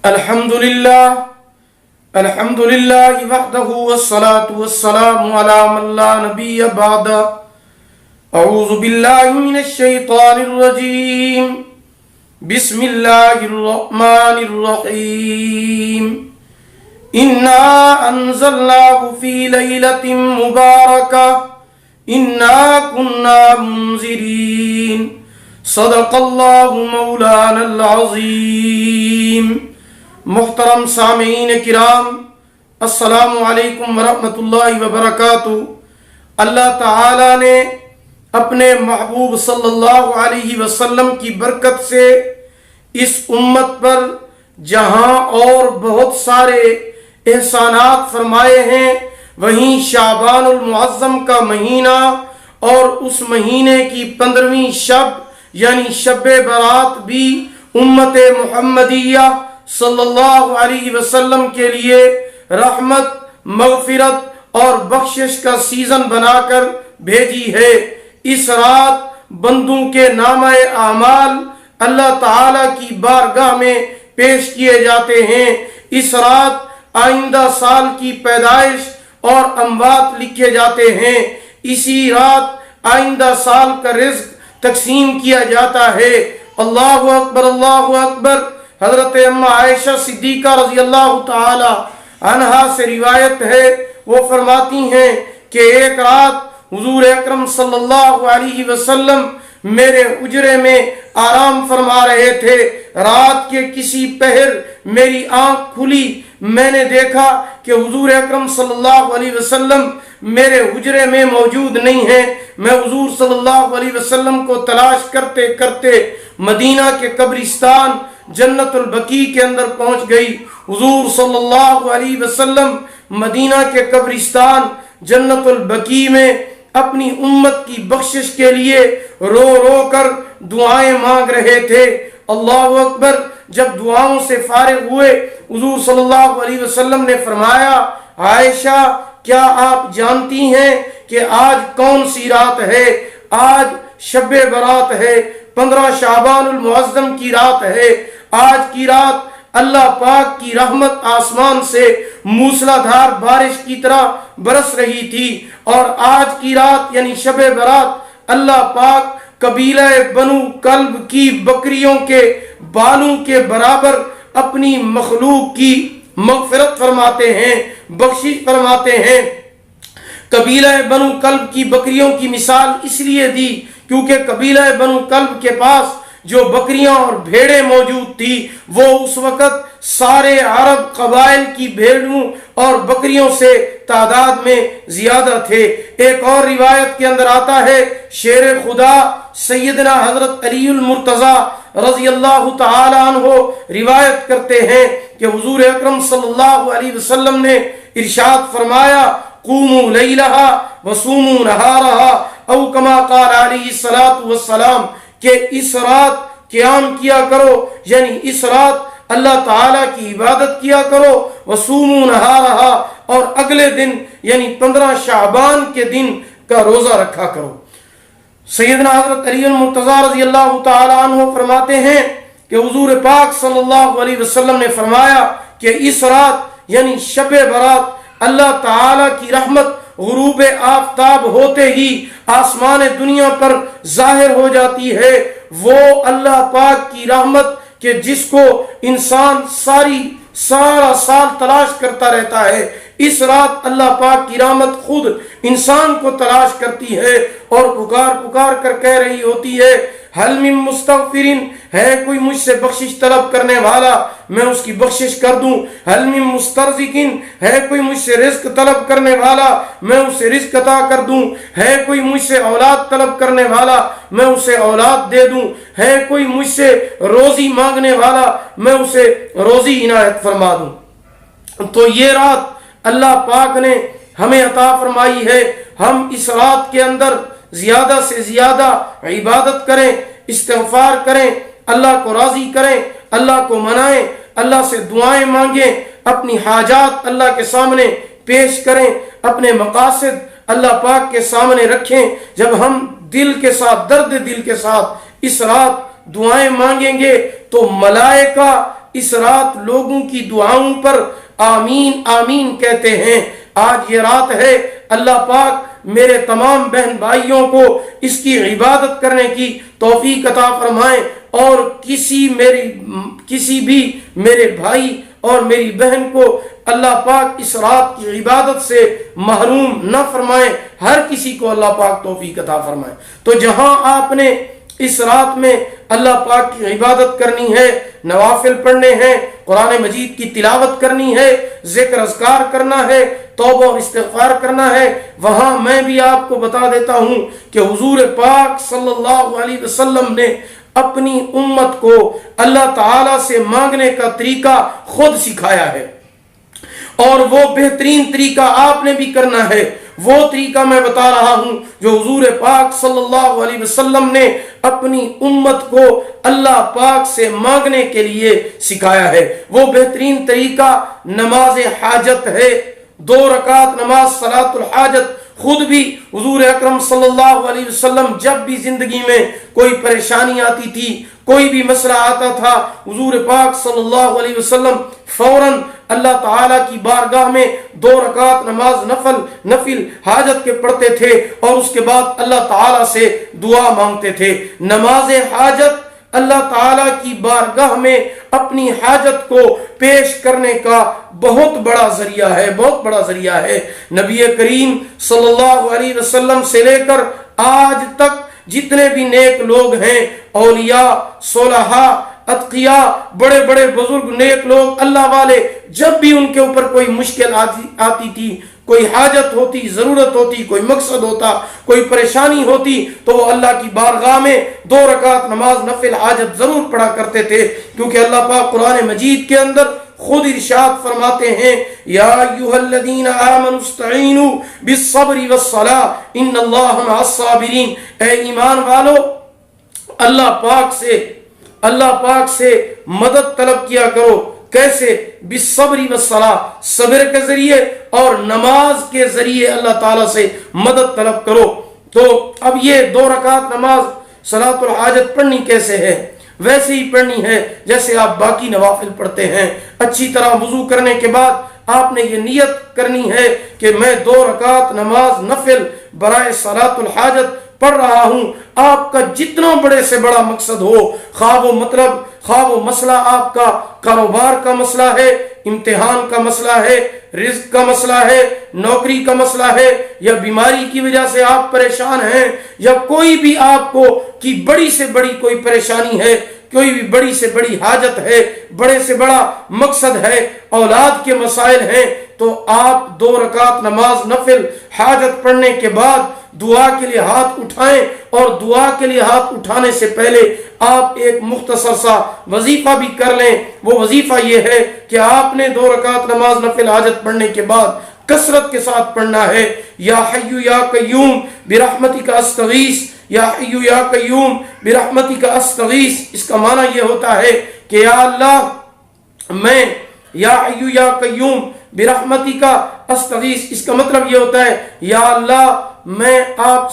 الحمد للہ وحدہ والصلاة والسلام علی من لا نبی بعد. اعوذ باللہ من الشیطان الرجیم. بسم اللہ الرحمن الرحیم. انا انزلناہ فی لیلۃ مبارکہ انا کنا منذرین. صدق اللہ مولانا العظیم. محترم سامعین کرام، السلام علیکم ورحمۃ اللہ وبرکاتہ. اللہ تعالی نے اپنے محبوب صلی اللہ علیہ وسلم کی برکت سے اس امت پر جہاں اور بہت سارے احسانات فرمائے ہیں، وہیں شعبان المعظم کا مہینہ اور اس مہینے کی 15ویں شب یعنی شب برات بھی امت محمدیہ صلی اللہ علیہ وسلم کے لیے رحمت، مغفرت اور بخشش کا سیزن بنا کر بھیجی ہے. اس رات بندوں کے نامہ اعمال اللہ تعالی کی بارگاہ میں پیش کیے جاتے ہیں. اس رات آئندہ سال کی پیدائش اور اموات لکھے جاتے ہیں. اسی رات آئندہ سال کا رزق تقسیم کیا جاتا ہے. اللہ اکبر، اللہ اکبر. حضرت ام عائشہ صدیقہ رضی اللہ تعالی عنہا سے روایت ہے، وہ فرماتی ہیں کہ ایک رات حضور اکرم صلی اللہ علیہ وسلم میرے حجرے میں آرام فرما رہے تھے. رات کے کسی پہر میری آنکھ کھلی، میں نے دیکھا کہ حضور اکرم صلی اللہ علیہ وسلم میرے حجرے میں موجود نہیں ہیں. میں حضور صلی اللہ علیہ وسلم کو تلاش کرتے کرتے مدینہ کے قبرستان جنت البقیع کے اندر پہنچ گئی. حضور صلی اللہ علیہ وسلم مدینہ کے قبرستان جنت البقیع میں اپنی امت کی بخشش کے لیے رو رو کر دعائیں مانگ رہے تھے. اللہ اکبر. جب دعاؤں سے فارغ ہوئے حضور صلی اللہ علیہ وسلم نے فرمایا، عائشہ کیا آپ جانتی ہیں کہ آج کون سی رات ہے؟ آج شب برات ہے، 15 شعبان المعظم کی رات ہے. آج کی رات اللہ پاک کی رحمت آسمان سے موسلا دھار بارش کی طرح برس رہی تھی، اور آج کی رات یعنی شب برات اللہ پاک قبیلہ بنو کلب کی بکریوں کے بالوں کے برابر اپنی مخلوق کی مغفرت فرماتے ہیں، بخشش فرماتے ہیں. قبیلہ بنو کلب کی بکریوں کی مثال اس لیے دی کیونکہ قبیلہ بنو کلب کے پاس جو بکریاں اور بھیڑیں موجود تھی وہ اس وقت سارے عرب قبائل کی بھیڑوں اور بکریوں سے تعداد میں زیادہ تھے. ایک اور روایت کے اندر آتا ہے، شیر خدا سیدنا حضرت علی المرتضی رضی اللہ تعالی عنہ روایت کرتے ہیں کہ حضور اکرم صلی اللہ علیہ وسلم نے ارشاد فرمایا، قوموا لیلہا وصوموا نہارہا، او کما قال علیہ الصلاۃ والسلام، کہ اس رات قیام کیا کرو یعنی اس رات اللہ تعالیٰ کی عبادت کیا کرو، وصوموا نہارہا، اور اگلے دن یعنی 15 شعبان کے دن کا روزہ رکھا کرو. سیدنا حضرت علی المرتضی رضی اللہ تعالی عنہ فرماتے ہیں کہ حضور پاک صلی اللہ علیہ وسلم نے فرمایا کہ اس رات یعنی شب برات اللہ تعالی کی رحمت غروب آفتاب ہوتے ہی آسمان دنیا پر ظاہر ہو جاتی ہے. وہ اللہ پاک کی رحمت کہ جس کو انسان سارا سال تلاش کرتا رہتا ہے، اس رات اللہ پاک کی رحمت خود انسان کو تلاش کرتی ہے اور پکار کر کہہ رہی ہوتی ہے، حل من مستغفرین، ہے کوئی مجھ سے بخشش طلب کرنے والا میں اس کی بخشش کر دوں. حل من مسترزقین، ہے کوئی مجھ سے رزق طلب کرنے والا میں اسے رزق عطا کر دوں. ہے کوئی مجھ سے اولاد طلب کرنے والا میں اسے اولاد دے دوں. ہے کوئی مجھ سے روزی مانگنے والا میں اسے روزی عنایت فرما دوں. تو یہ رات اللہ پاک نے ہمیں عطا فرمائی ہے. ہم اس رات کے اندر زیادہ سے زیادہ عبادت کریں، استغفار کریں، اللہ کو راضی کریں، اللہ کو منائیں، اللہ سے دعائیں مانگیں، اپنی حاجات اللہ کے سامنے پیش کریں، اپنے مقاصد اللہ پاک کے سامنے رکھیں. جب ہم دل کے ساتھ، درد دل کے ساتھ اس رات دعائیں مانگیں گے تو ملائکہ اس رات لوگوں کی دعاؤں پر آمین آمین کہتے ہیں۔ آج یہ رات ہے، اللہ پاک میرے تمام بہن بھائیوں کو اس کی عبادت کرنے کی توفیق عطا فرمائیں، اور کسی بھی میرے بھائی اور میری بہن کو اللہ پاک اس رات کی عبادت سے محروم نہ فرمائیں، ہر کسی کو اللہ پاک توفیق عطا فرمائیں۔ تو جہاں آپ نے اس رات میں اللہ پاک کی عبادت کرنی ہے، نوافل پڑھنے ہیں، قرآن مجید کی تلاوت کرنی ہے، ذکر اذکار کرنا ہے، توبہ اور استغفار کرنا ہے، وہاں میں بھی آپ کو بتا دیتا ہوں کہ حضور پاک صلی اللہ علیہ وسلم نے اپنی امت کو اللہ تعالی سے مانگنے کا طریقہ خود سکھایا ہے، اور وہ بہترین طریقہ آپ نے بھی کرنا ہے۔ وہ طریقہ میں بتا رہا ہوں جو حضور پاک صلی اللہ علیہ وسلم نے اپنی امت کو اللہ پاک سے مانگنے کے لیے سکھایا ہے۔ وہ بہترین طریقہ نماز حاجت ہے، 2 رکعت نماز صلاۃ الحاجت۔ خود بھی حضور اکرم صلی اللہ علیہ وسلم جب بھی زندگی میں کوئی پریشانی آتی تھی، کوئی بھی مسئلہ آتا تھا، حضور پاک صلی اللہ علیہ وسلم فوراً اللہ تعالیٰ کی بارگاہ میں 2 رکعت نماز نفل حاجت کے پڑھتے تھے، اور اس کے بعد اللہ تعالیٰ سے دعا مانگتے تھے۔ نماز حاجت اللہ تعالیٰ کی بارگاہ میں اپنی حاجت کو پیش کرنے کا بہت بڑا ذریعہ ہے، بہت بڑا ذریعہ ہے۔ نبی کریم صلی اللہ علیہ وسلم سے لے کر آج تک جتنے بھی نیک لوگ ہیں، اولیاء، صلحاء، اتقیاء، بڑے بڑے بزرگ نیک لوگ اللہ والے، جب بھی ان کے اوپر کوئی مشکل آتی تھی، کوئی حاجت ہوتی، ضرورت ہوتی، کوئی مقصد ہوتا، کوئی پریشانی ہوتی، تو وہ اللہ کی بارگاہ میں 2 رکعت نماز نفل حاجت ضرور پڑھا کرتے تھے، کیونکہ اللہ پاک قرآن مجید کے اندر خود ارشاد فرماتے ہیں، یا ایھا الذین آمنوا استعینوا بالصبر والصلاۃ ان اللہ مع الصابرین۔ اے ایمان والو، اللہ پاک سے مدد طلب کیا کرو۔ کیسے؟ بالصبر والصلاۃ، صبر کے ذریعے اور نماز کے ذریعے اللہ تعالیٰ سے مدد طلب کرو۔ تو اب یہ 2 رکعت نماز صلاۃ الحاجت پڑھنی کیسے ہے؟ ویسے ہی پڑھنی ہے جیسے آپ باقی نوافل پڑھتے ہیں۔ اچھی طرح وضو کرنے کے بعد آپ نے یہ نیت کرنی ہے کہ میں 2 رکعت نماز نفل برائے صلاۃ الحاجت پڑھ رہا ہوں۔ آپ کا جتنا بڑے سے بڑا مقصد ہو، خواہ وہ مسئلہ آپ کا کاروبار کا مسئلہ ہے، امتحان کا مسئلہ ہے، رزق کا مسئلہ ہے، نوکری کا مسئلہ ہے، یا بیماری کی وجہ سے آپ پریشان ہیں، یا کوئی بھی آپ کو کی بڑی سے بڑی کوئی پریشانی ہے، کوئی بھی بڑی سے بڑی حاجت ہے، بڑے سے بڑا مقصد ہے، اولاد کے مسائل ہیں، تو آپ 2 رکعت نماز نفل حاجت پڑھنے کے بعد دعا کے لیے ہاتھ اٹھائیں، اور دعا کے لیے ہاتھ اٹھانے سے پہلے آپ ایک مختصر سا وظیفہ بھی کر لیں۔ وہ وظیفہ یہ ہے کہ آپ نے 2 رکعت نماز نفل حاجت پڑھنے کے بعد کثرت کے ساتھ پڑھنا ہے، یا حی یا قیوم برحمتک استغیث، یا حی یا قیوم برحمتک استغیث۔ اس کا معنی یہ ہوتا ہے کہ یا اللہ میں، یا حی یا قیوم برحمتک استغیث، اس کا مطلب یہ ہوتا ہے یا اللہ میں آپ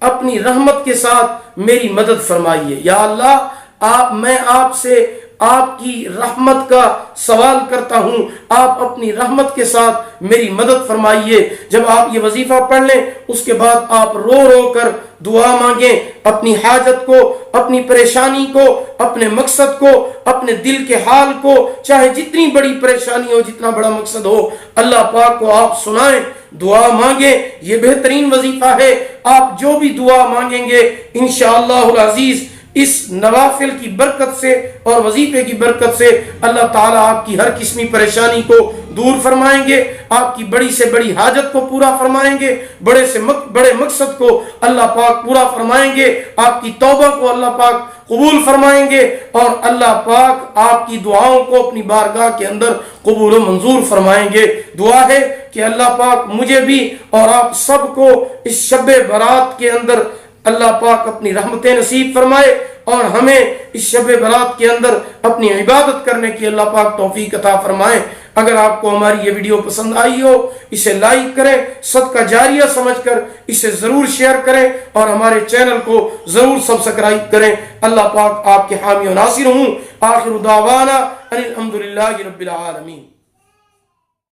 اپنی رحمت کے ساتھ میری مدد فرمائیے۔ یا اللہ میں آپ سے آپ کی رحمت کا سوال کرتا ہوں، آپ اپنی رحمت کے ساتھ میری مدد فرمائیے۔ جب آپ یہ وظیفہ پڑھ لیں، اس کے بعد آپ رو رو کر دعا مانگیں، اپنی حاجت کو، اپنی پریشانی کو، اپنے مقصد کو، اپنے دل کے حال کو، چاہے جتنی بڑی پریشانی ہو، جتنا بڑا مقصد ہو، اللہ پاک کو آپ سنائیں، دعا مانگیں۔ یہ بہترین وظیفہ ہے۔ آپ جو بھی دعا مانگیں گے انشاءاللہ العزیز، اس نوافل کی برکت سے اور وظیفے کی برکت سے اللہ تعالیٰ آپ کی ہر قسمی پریشانی کو دور فرمائیں گے، آپ کی بڑی سے بڑی حاجت کو پورا فرمائیں گے، بڑے مقصد کو اللہ پاک پورا فرمائیں گے، آپ کی توبہ کو اللہ پاک قبول فرمائیں گے، اور اللہ پاک آپ کی دعاؤں کو اپنی بارگاہ کے اندر قبول و منظور فرمائیں گے۔ دعا ہے کہ اللہ پاک مجھے بھی اور آپ سب کو اس شب برات کے اندر اللہ پاک اپنی رحمتیں نصیب فرمائے، اور ہمیں اس شب برات کے اندر اپنی عبادت کرنے کی اللہ پاک توفیق عطا فرمائے۔ اگر آپ کو ہماری یہ ویڈیو پسند آئی ہو اسے لائک کریں، صدقہ جاریہ سمجھ کر اسے ضرور شیئر کریں اور ہمارے چینل کو ضرور سبسکرائب کریں۔ اللہ پاک آپ کے حامی و ناصر ہوں۔ آخر دعوانا ان الحمدللہ رب العالمین۔